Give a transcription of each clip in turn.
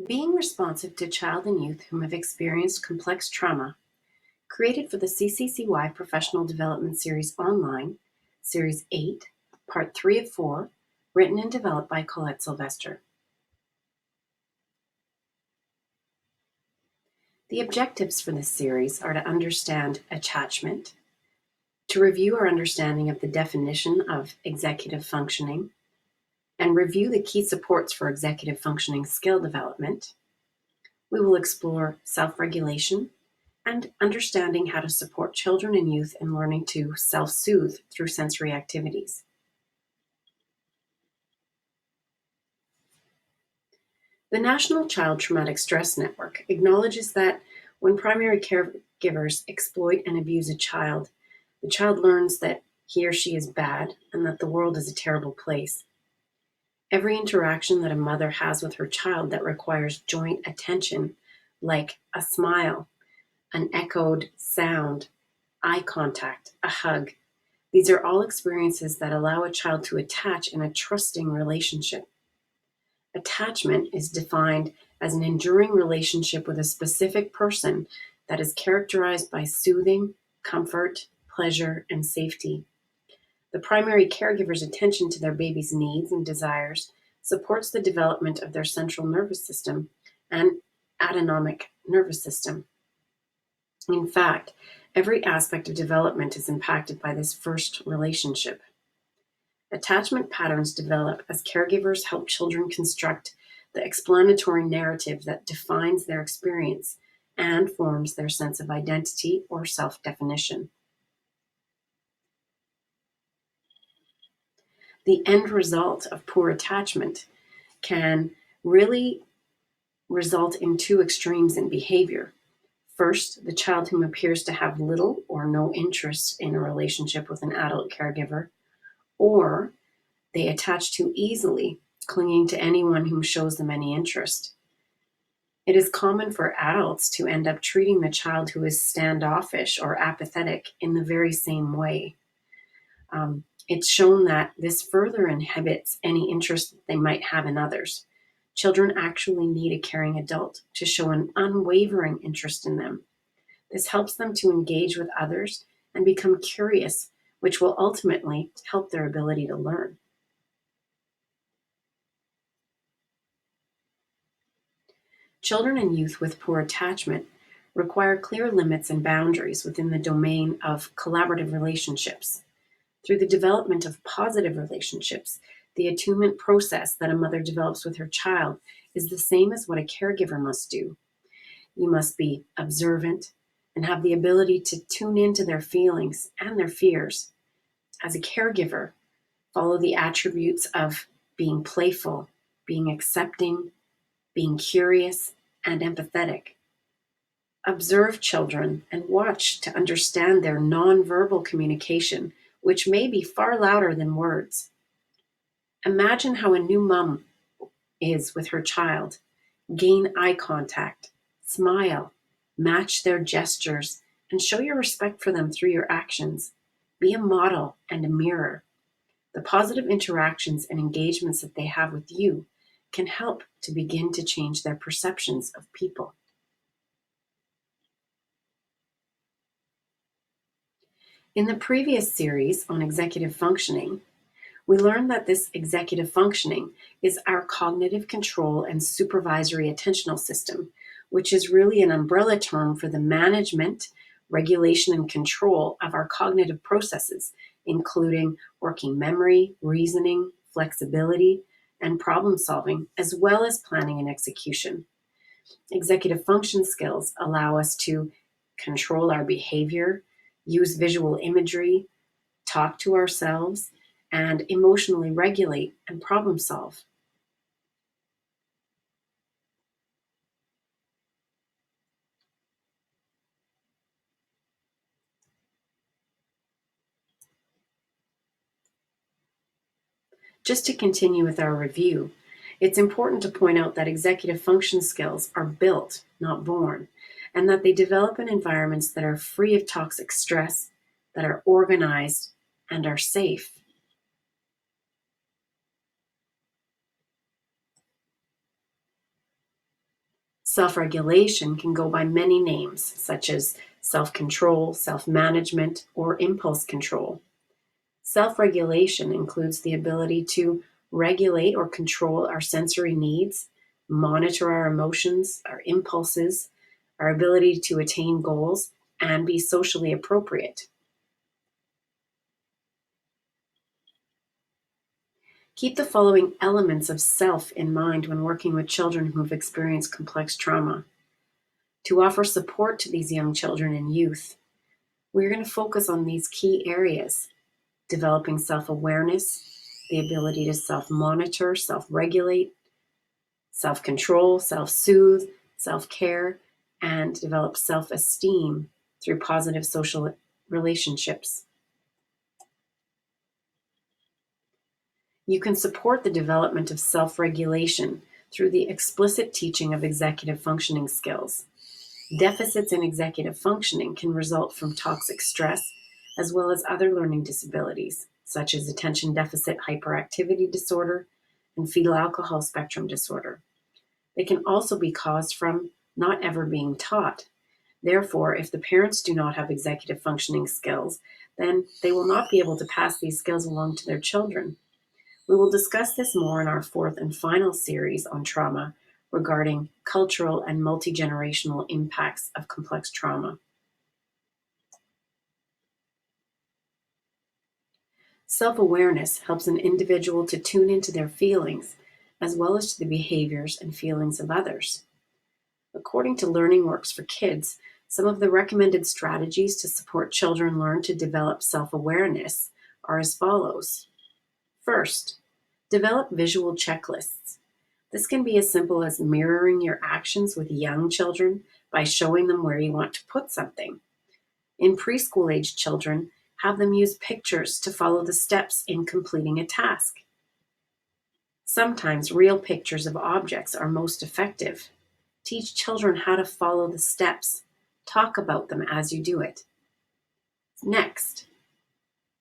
Being responsive to child and youth whom have experienced complex trauma, created for the CCCY Professional Development Series Online, Series 8, Part 3 of 4, written and developed by Colette Sylvester. The objectives for this series are to understand attachment, to review our understanding of the definition of executive functioning, and review the key supports for executive functioning skill development. We will explore self-regulation and understanding how to support children and youth in learning to self-soothe through sensory activities. The National Child Traumatic Stress Network acknowledges that when primary caregivers exploit and abuse a child, the child learns that he or she is bad and that the world is a terrible place. Every interaction that a mother has with her child that requires joint attention, like a smile, an echoed sound, eye contact, a hug, these are all experiences that allow a child to attach in a trusting relationship. Attachment is defined as an enduring relationship with a specific person that is characterized by soothing, comfort, pleasure, and safety. The primary caregiver's attention to their baby's needs and desires supports the development of their central nervous system and autonomic nervous system. In fact, every aspect of development is impacted by this first relationship. Attachment patterns develop as caregivers help children construct the explanatory narrative that defines their experience and forms their sense of identity or self-definition. The end result of poor attachment can really result in two extremes in behavior. First, the child whom appears to have little or no interest in a relationship with an adult caregiver, or they attach too easily, clinging to anyone whom shows them any interest. It is common for adults to end up treating the child who is standoffish or apathetic in the very same way. It's shown that this further inhibits any interest they might have in others. Children actually need a caring adult to show an unwavering interest in them. This helps them to engage with others and become curious, which will ultimately help their ability to learn. Children and youth with poor attachment require clear limits and boundaries within the domain of collaborative relationships. Through the development of positive relationships, the attunement process that a mother develops with her child is the same as what a caregiver must do. You must be observant and have the ability to tune into their feelings and their fears. As a caregiver, follow the attributes of being playful, being accepting, being curious, and empathetic. Observe children and watch to understand their nonverbal communication, which may be far louder than words. Imagine how a new mom is with her child. Gain eye contact, smile, match their gestures, and show your respect for them through your actions. Be a model and a mirror. The positive interactions and engagements that they have with you can help to begin to change their perceptions of people. In the previous series on executive functioning, we learned that this executive functioning is our cognitive control and supervisory attentional system, which is really an umbrella term for the management, regulation, and control of our cognitive processes, including working memory, reasoning, flexibility, and problem solving, as well as planning and execution. Executive function skills allow us to control our behavior, use visual imagery, talk to ourselves, and emotionally regulate and problem solve. Just to continue with our review, it's important to point out that executive function skills are built, not born, and that they develop in environments that are free of toxic stress, that are organized, and are safe. Self-regulation can go by many names, such as self-control, self-management, or impulse control. Self-regulation includes the ability to regulate or control our sensory needs, monitor our emotions, our impulses, our ability to attain goals, and be socially appropriate. Keep the following elements of self in mind when working with children who have experienced complex trauma. To offer support to these young children and youth, we're going to focus on these key areas: developing self-awareness, the ability to self-monitor, self-regulate, self-control, self-soothe, self-care, and develop self-esteem through positive social relationships. You can support the development of self-regulation through the explicit teaching of executive functioning skills. Deficits in executive functioning can result from toxic stress, as well as other learning disabilities, such as attention deficit hyperactivity disorder and fetal alcohol spectrum disorder. They can also be caused from not ever being taught. Therefore, if the parents do not have executive functioning skills, then they will not be able to pass these skills along to their children. We will discuss this more in our fourth and final series on trauma regarding cultural and multi-generational impacts of complex trauma. Self-awareness helps an individual to tune into their feelings, as well as to the behaviors and feelings of others. According to Learning Works for Kids, some of the recommended strategies to support children learn to develop self-awareness are as follows. First, develop visual checklists. This can be as simple as mirroring your actions with young children by showing them where you want to put something. In preschool-aged children, have them use pictures to follow the steps in completing a task. Sometimes real pictures of objects are most effective. Teach children how to follow the steps. Talk about them as you do it. Next,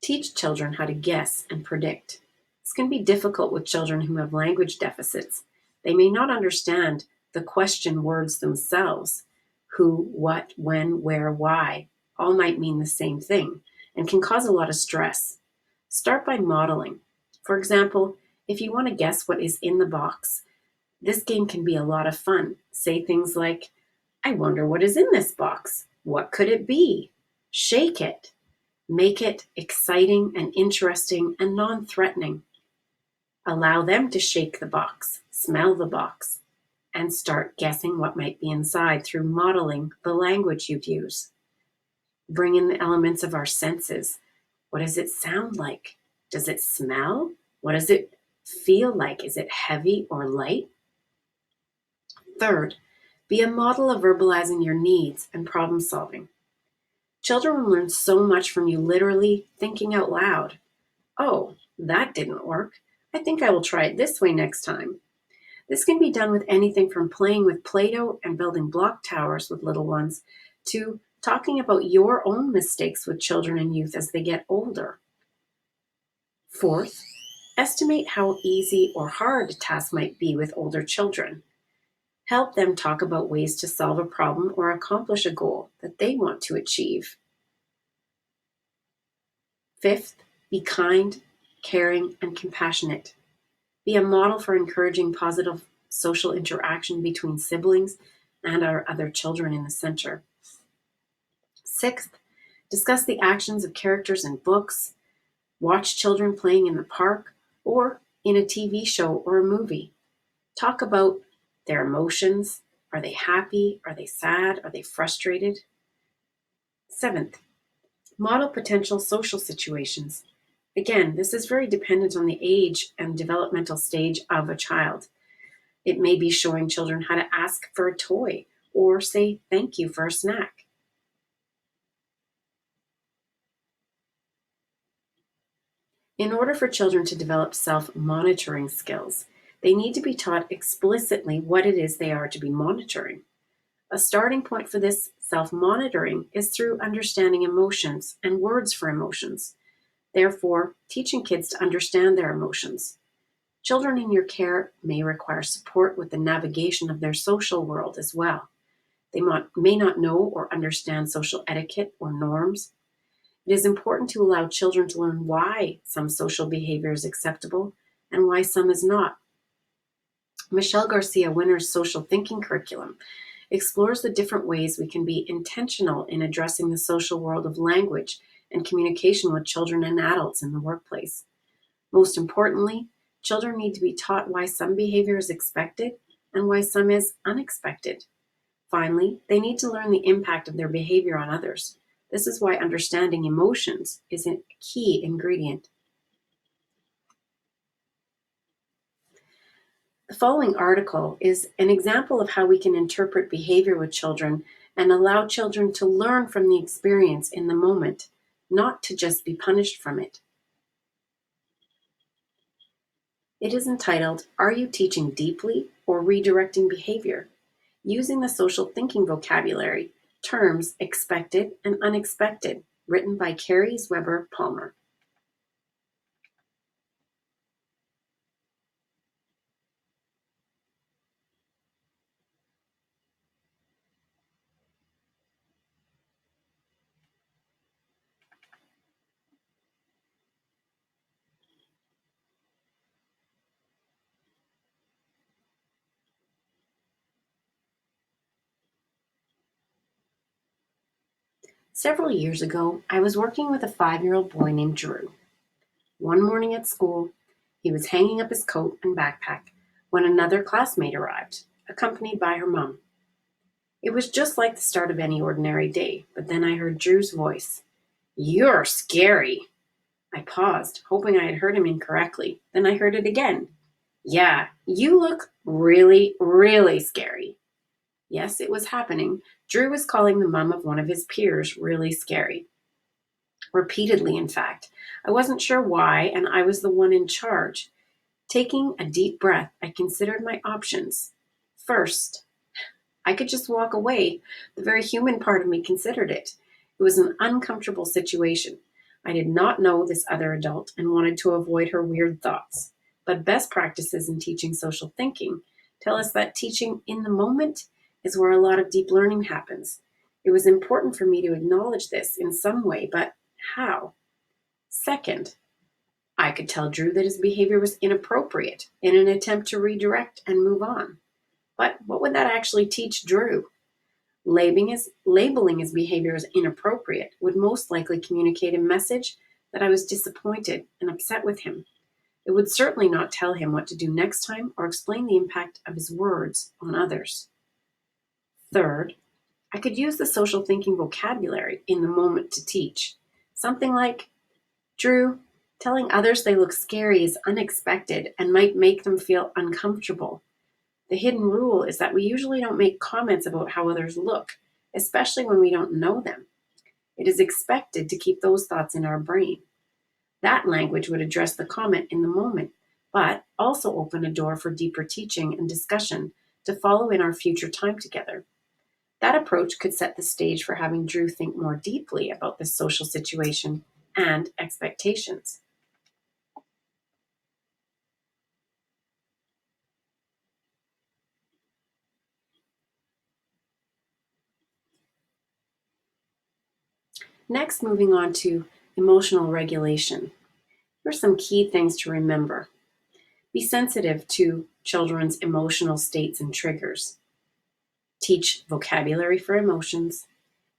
teach children how to guess and predict. This can be difficult with children who have language deficits. They may not understand the question words themselves. Who, what, when, where, why, all might mean the same thing and can cause a lot of stress. Start by modeling. For example, if you want to guess what is in the box, this game can be a lot of fun. Say things like, I wonder what is in this box. What could it be? Shake it. Make it exciting and interesting and non-threatening. Allow them to shake the box, smell the box, and start guessing what might be inside through modeling the language you'd use. Bring in the elements of our senses. What does it sound like? Does it smell? What does it feel like? Is it heavy or light? Third, be a model of verbalizing your needs and problem solving. Children will learn so much from you literally thinking out loud. Oh, that didn't work. I think I will try it this way next time. This can be done with anything from playing with Play-Doh and building block towers with little ones to talking about your own mistakes with children and youth as they get older. Fourth, estimate how easy or hard a task might be with older children. Help them talk about ways to solve a problem or accomplish a goal that they want to achieve. Fifth, be kind, caring, and compassionate. Be a model for encouraging positive social interaction between siblings and our other children in the center. Sixth, discuss the actions of characters in books, watch children playing in the park, or in a TV show or a movie. Talk about their emotions. Are they happy? Are they sad? Are they frustrated? Seventh, model potential social situations. Again, this is very dependent on the age and developmental stage of a child. It may be showing children how to ask for a toy or say thank you for a snack. In order for children to develop self-monitoring skills, they need to be taught explicitly what it is they are to be monitoring. A starting point for this self-monitoring is through understanding emotions and words for emotions. Therefore, teaching kids to understand their emotions. Children in your care may require support with the navigation of their social world as well. They may not know or understand social etiquette or norms. It is important to allow children to learn why some social behavior is acceptable and why some is not. Michelle Garcia Winner's social thinking curriculum explores the different ways we can be intentional in addressing the social world of language and communication with children and adults in the workplace. Most importantly, children need to be taught why some behavior is expected and why some is unexpected. Finally, they need to learn the impact of their behavior on others. This is why understanding emotions is a key ingredient. The following article is an example of how we can interpret behavior with children and allow children to learn from the experience in the moment, not to just be punished from it. It is entitled, Are You Teaching Deeply or Redirecting Behavior? Using the social thinking vocabulary, terms expected and unexpected, written by Carrie Weber Palmer. Several years ago, I was working with a 5-year-old boy named Drew. One morning at school, he was hanging up his coat and backpack when another classmate arrived, accompanied by her mom. It was just like the start of any ordinary day, but then I heard Drew's voice. You're scary. I paused, hoping I had heard him incorrectly. Then I heard it again. Yeah, you look really, really scary. Yes, it was happening. Drew was calling the mom of one of his peers really scary. Repeatedly, in fact. I wasn't sure why, and I was the one in charge. Taking a deep breath, I considered my options. First, I could just walk away. The very human part of me considered it. It was an uncomfortable situation. I did not know this other adult and wanted to avoid her weird thoughts. But best practices in teaching social thinking tell us that teaching in the moment is where a lot of deep learning happens. It was important for me to acknowledge this in some way, but how? Second, I could tell Drew that his behavior was inappropriate in an attempt to redirect and move on. But what would that actually teach Drew? Labeling his behavior as inappropriate would most likely communicate a message that I was disappointed and upset with him. It would certainly not tell him what to do next time or explain the impact of his words on others. Third, I could use the social thinking vocabulary in the moment to teach. Something like, Drew, telling others they look scary is unexpected and might make them feel uncomfortable. The hidden rule is that we usually don't make comments about how others look, especially when we don't know them. It is expected to keep those thoughts in our brain. That language would address the comment in the moment, but also open a door for deeper teaching and discussion to follow in our future time together. That approach could set the stage for having Drew think more deeply about this social situation and expectations. Next, moving on to emotional regulation. Here are some key things to remember. Be sensitive to children's emotional states and triggers. Teach vocabulary for emotions.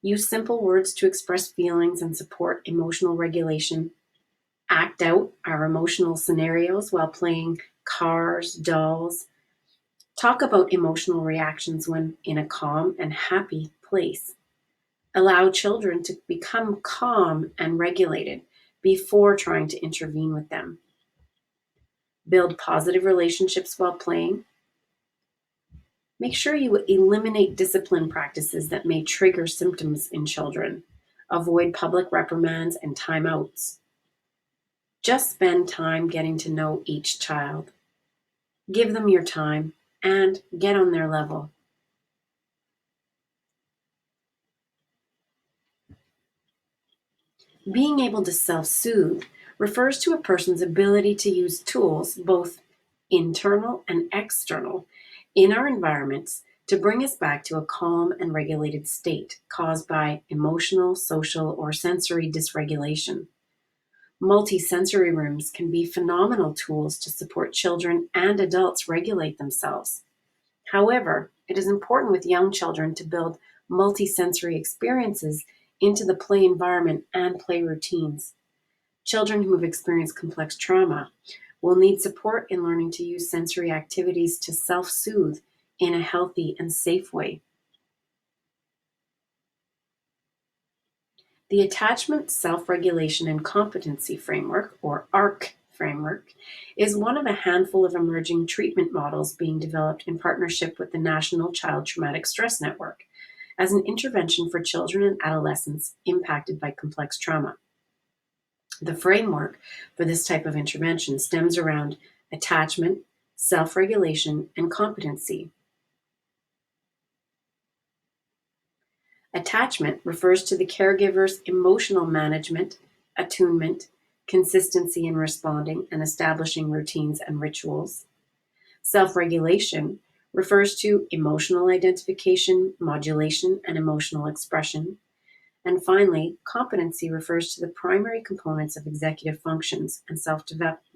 Use simple words to express feelings and support emotional regulation. Act out our emotional scenarios while playing cars, dolls. Talk about emotional reactions when in a calm and happy place. Allow children to become calm and regulated before trying to intervene with them. Build positive relationships while playing. Make sure you eliminate discipline practices that may trigger symptoms in children. Avoid public reprimands and timeouts. Just spend time getting to know each child. Give them your time and get on their level. Being able to self-soothe refers to a person's ability to use tools, both internal and external, in our environments to bring us back to a calm and regulated state caused by emotional, social, or sensory dysregulation. Multisensory rooms can be phenomenal tools to support children and adults regulate themselves. However, it is important with young children to build multisensory experiences into the play environment and play routines. Children who have experienced complex trauma will need support in learning to use sensory activities to self soothe in a healthy and safe way. The Attachment, Self Regulation, and Competency Framework, or ARC framework, is one of a handful of emerging treatment models being developed in partnership with the National Child Traumatic Stress Network as an intervention for children and adolescents impacted by complex trauma. The framework for this type of intervention stems around attachment, self regulation, and competency. Attachment refers to the caregiver's emotional management, attunement, consistency in responding and establishing routines and rituals. Self regulation refers to emotional identification, modulation, and emotional expression. And finally, competency refers to the primary components of executive functions and self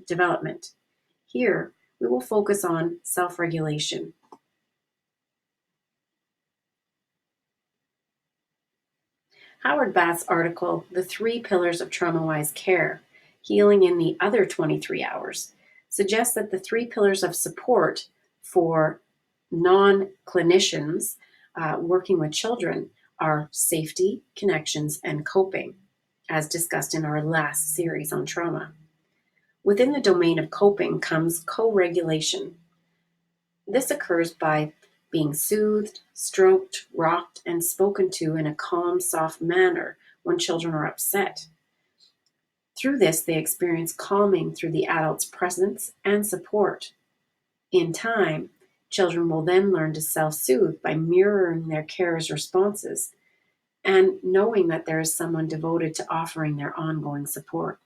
development. Here, we will focus on self regulation. Howard Bath's article, The Three Pillars of Trauma-Wise Care, Healing in the Other 23 Hours, suggests that the three pillars of support for non-clinicians working with children are safety, connections, and coping, as discussed in our last series on trauma. Within the domain of coping comes co-regulation. This occurs by being soothed, stroked, rocked, and spoken to in a calm, soft manner when children are upset. Through this, they experience calming through the adult's presence and support. In time, children will then learn to self-soothe by mirroring their carer's responses and knowing that there is someone devoted to offering their ongoing support.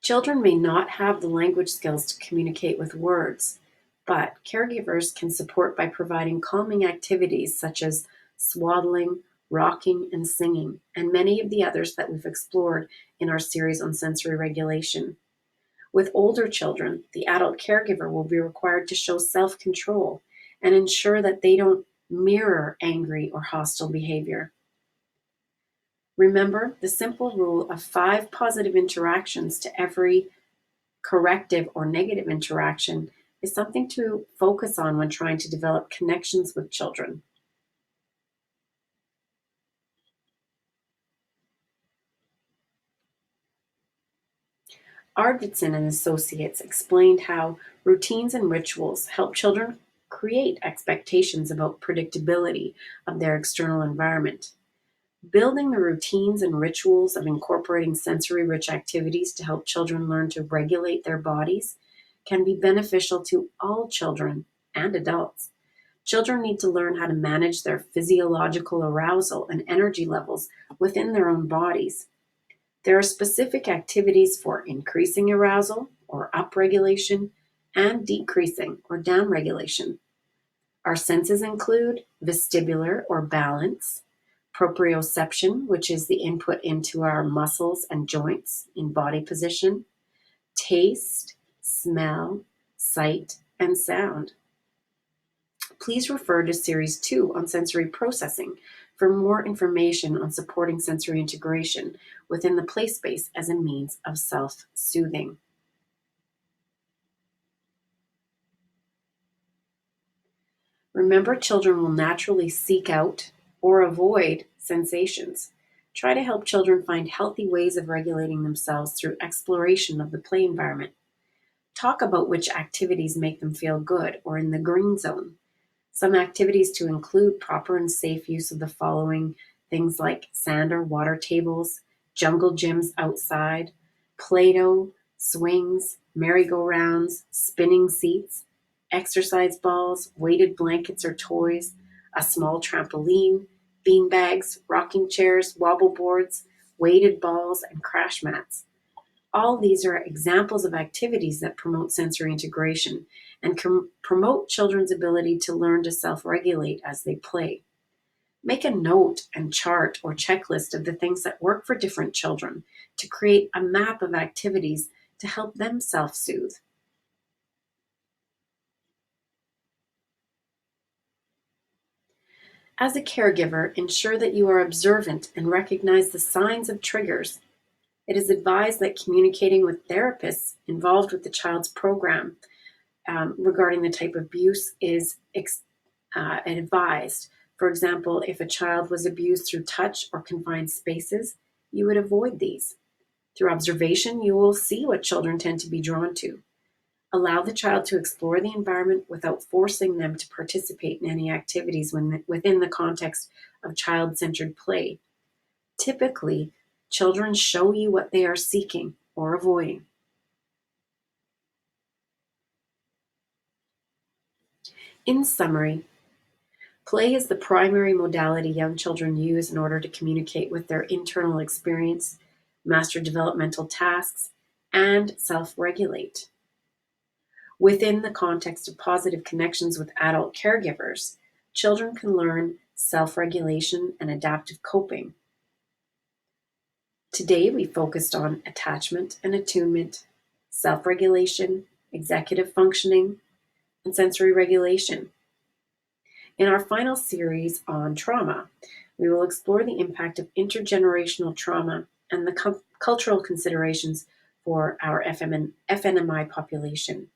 Children may not have the language skills to communicate with words, but caregivers can support by providing calming activities such as swaddling, rocking, and singing, and many of the others that we've explored in our series on sensory regulation. With older children, the adult caregiver will be required to show self-control and ensure that they don't mirror angry or hostile behavior. Remember the simple rule of 5 positive interactions to every corrective or negative interaction is something to focus on when trying to develop connections with children. Arvidsson and Associates explained how routines and rituals help children create expectations about predictability of their external environment. Building the routines and rituals of incorporating sensory-rich activities to help children learn to regulate their bodies can be beneficial to all children and adults. Children need to learn how to manage their physiological arousal and energy levels within their own bodies. There are specific activities for increasing arousal or upregulation and decreasing or downregulation. Our senses include vestibular or balance, proprioception, which is the input into our muscles and joints in body position, taste, smell, sight, and sound. Please refer to Series 2 on sensory processing for more information on supporting sensory integration within the play space as a means of self-soothing. Remember, children will naturally seek out or avoid sensations. Try to help children find healthy ways of regulating themselves through exploration of the play environment. Talk about which activities make them feel good or in the green zone. Some activities to include proper and safe use of the following things like sand or water tables, jungle gyms outside, Play-Doh, swings, merry-go-rounds, spinning seats, exercise balls, weighted blankets or toys, a small trampoline, bean bags, rocking chairs, wobble boards, weighted balls, and crash mats. All these are examples of activities that promote sensory integration and can promote children's ability to learn to self-regulate as they play. Make a note and chart or checklist of the things that work for different children to create a map of activities to help them self-soothe. As a caregiver, ensure that you are observant and recognize the signs of triggers. It is advised that communicating with therapists involved with the child's program regarding the type of abuse is advised. For example, if a child was abused through touch or confined spaces, you would avoid these. Through observation, you will see what children tend to be drawn to. Allow the child to explore the environment without forcing them to participate in any activities within the context of child-centered play. Typically, children show you what they are seeking or avoiding. In summary, play is the primary modality young children use in order to communicate with their internal experience, master developmental tasks, and self-regulate. Within the context of positive connections with adult caregivers, children can learn self-regulation and adaptive coping. Today, we focused on attachment and attunement, self-regulation, executive functioning, and sensory regulation. In our final series on trauma, we will explore the impact of intergenerational trauma and the cultural considerations for our FNMI population.